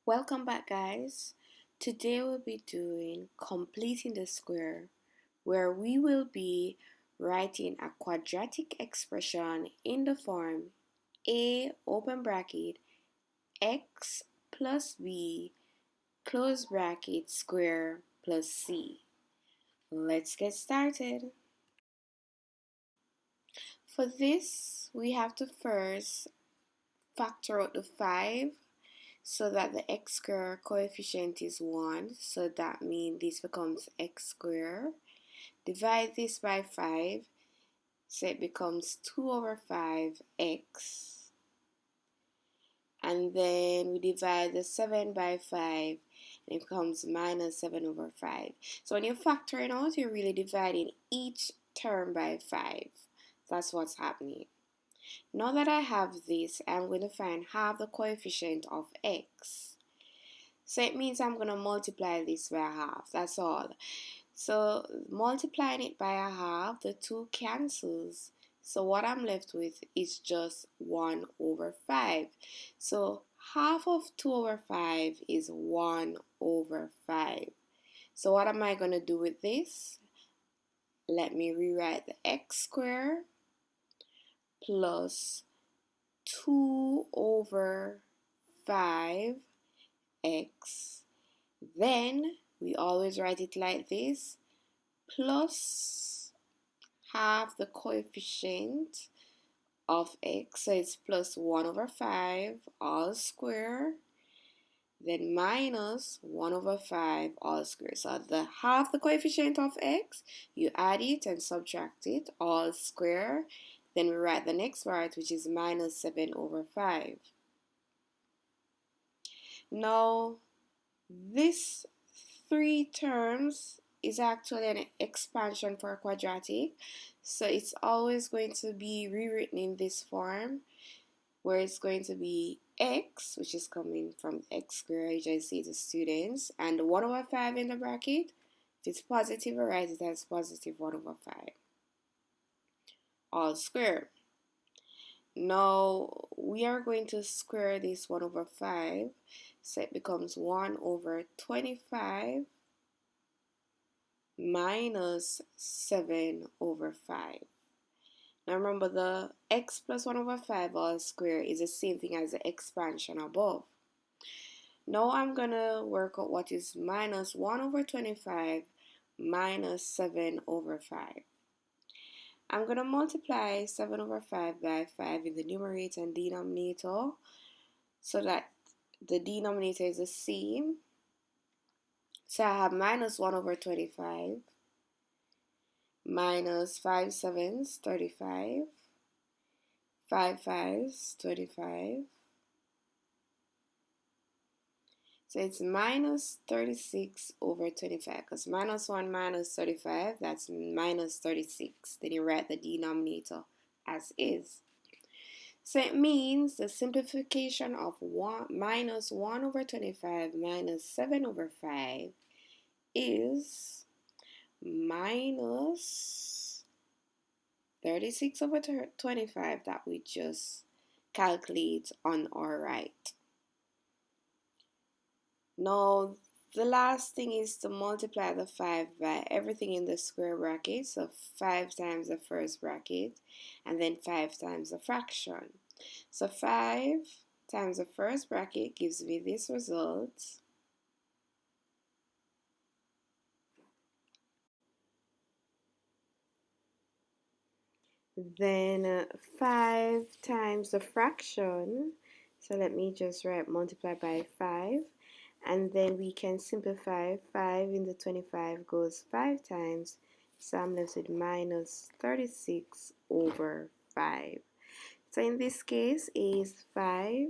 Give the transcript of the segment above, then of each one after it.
Welcome back, guys. Today we'll be doing completing the square, where we will be writing a quadratic expression in the form a open bracket x plus b close bracket square plus c. Let's get started. For this, we have to first factor out the 5 so that the x squared coefficient is 1. So that means this becomes x squared. Divide this by 5, so it becomes 2 over 5x. And then we divide the 7 by 5, and it becomes minus 7 over 5. So when you're factoring out, you're really dividing each term by 5. That's what's happening. Now that I have this, I'm going to find half the coefficient of x. So it means I'm going to multiply this by half. That's all. So multiplying it by a half, the 2 cancels. So what I'm left with is just 1 over 5. So half of 2 over 5 is 1 over 5. So what am I going to do with this? Let me rewrite the x squared plus 2 over 5x. Then we always write it like this, plus half the coefficient of x, so it's plus 1 over 5 all square, then minus 1 over 5 all square. So the half the coefficient of x, you add it and subtract it all square. Then we write the next part, which is minus 7 over 5. Now, this 3 terms is actually an expansion for a quadratic, so it's always going to be rewritten in this form, where it's going to be x, which is coming from x squared, as I see the students, and 1 over 5 in the bracket. If it's positive, I write it as positive 1 over 5 all square. Now we are going to square this 1 over 5, so it becomes 1 over 25 minus 7 over 5. Now remember, the x plus 1 over 5 all square is the same thing as the expansion above. Now I'm going to work out what is minus 1 over 25 minus 7 over 5. I'm going to multiply 7 over 5 by 5 in the numerator and denominator so that the denominator is the same. So I have minus 1 over 25 minus 5 sevens, 35, 5 fives, 25. So it's minus 36 over 25, because minus 1 minus 35, that's minus 36. Then you write the denominator as is. So it means the simplification of minus 1 over 25 minus 7 over 5 is minus 36 over 25 that we just calculate on our right. Now, the last thing is to multiply the 5 by everything in the square bracket. So 5 times the first bracket and then 5 times the fraction. So 5 times the first bracket gives me this result. Then 5 times the fraction. So let me just write multiply by 5. And then we can simplify. 5 in the 25 goes 5 times. So I'm left with minus 36 over 5. So in this case, A is 5,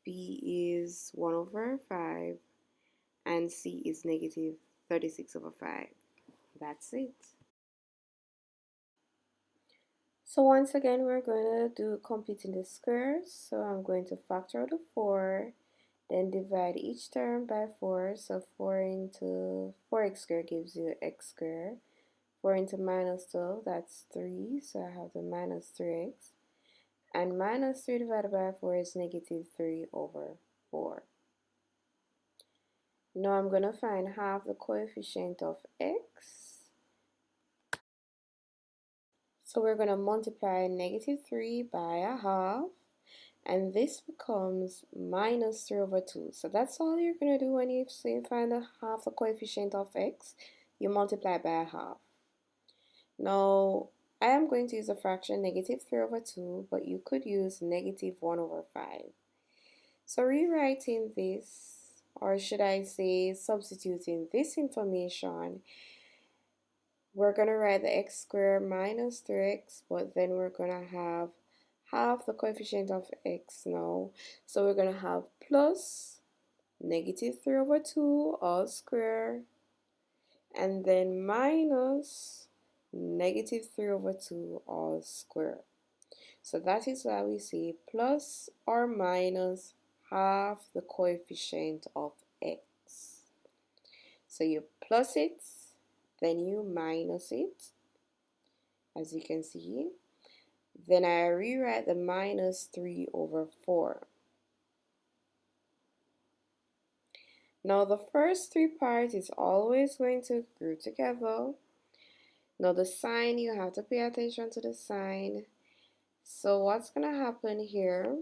B is 1 over 5, and C is negative 36 over 5. That's it. So once again, we're going to do completing the squares. So I'm going to factor out the 4. Then divide each term by 4. So 4 into 4x squared gives you x squared. 4 into minus 12, that's 3. So I have the minus 3x. And minus 3 divided by 4 is negative 3 over 4. Now I'm going to find half the coefficient of x. So we're going to multiply negative 3 by a half, and this becomes minus 3 over 2. So that's all you're going to do when you find the half the coefficient of x. You multiply by a half. Now, I am going to use the fraction negative 3 over 2, but you could use negative 1 over 5. So rewriting this, or should I say substituting this information, we're going to write the x squared minus 3x, but then we're going to have half the coefficient of x now. So we're going to have plus negative 3 over 2 all square, and then minus negative 3 over 2 all square. So that is why we say plus or minus half the coefficient of x. So you plus it, then you minus it, as you can see. Then I rewrite the minus 3 over 4. Now the first three parts is always going to group together. Now the sign, you have to pay attention to the sign. So what's going to happen here,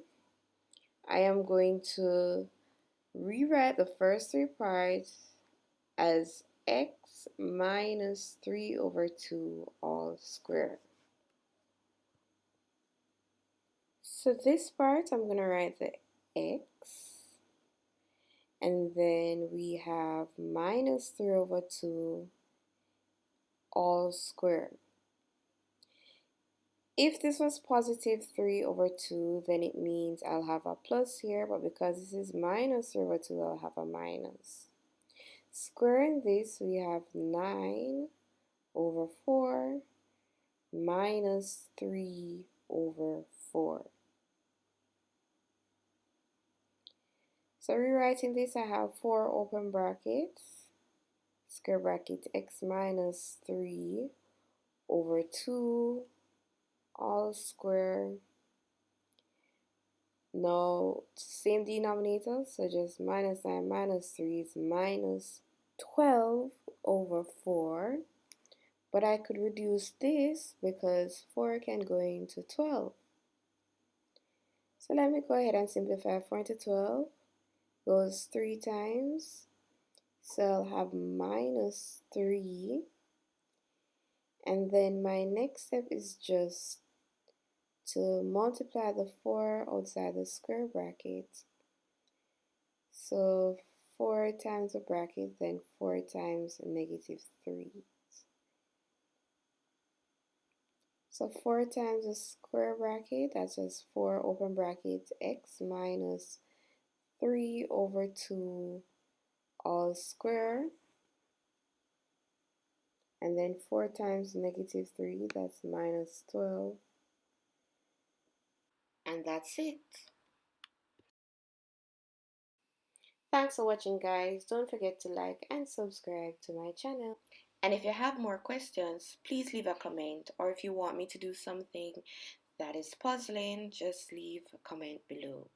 I am going to rewrite the first three parts as x minus 3 over 2 all square. So this part, I'm going to write the x, and then we have minus 3 over 2 all square. If this was positive 3 over 2, then it means I'll have a plus here, but because this is minus 3 over 2, I'll have a minus. Squaring this, we have 9 over 4 minus 3 over 4. So rewriting this, I have 4 open brackets, square bracket x minus 3 over 2 all square. Now, same denominator, so just minus 9 minus 3 is minus 12 over 4. But I could reduce this because 4 can go into 12. So let me go ahead and simplify 4 into 12. Goes 3 times. So I'll have minus 3. And then my next step is just to multiply the 4 outside the square bracket. So 4 times the bracket, then 4 times negative 3. So 4 times the square bracket, that's just 4 open bracket x minus 3 over 2 all square. And then 4 times negative 3, that's minus 12. And that's it. Thanks for watching, guys. Don't forget to like and subscribe to my channel. And if you have more questions, please leave a comment. Or if you want me to do something that is puzzling, just leave a comment below.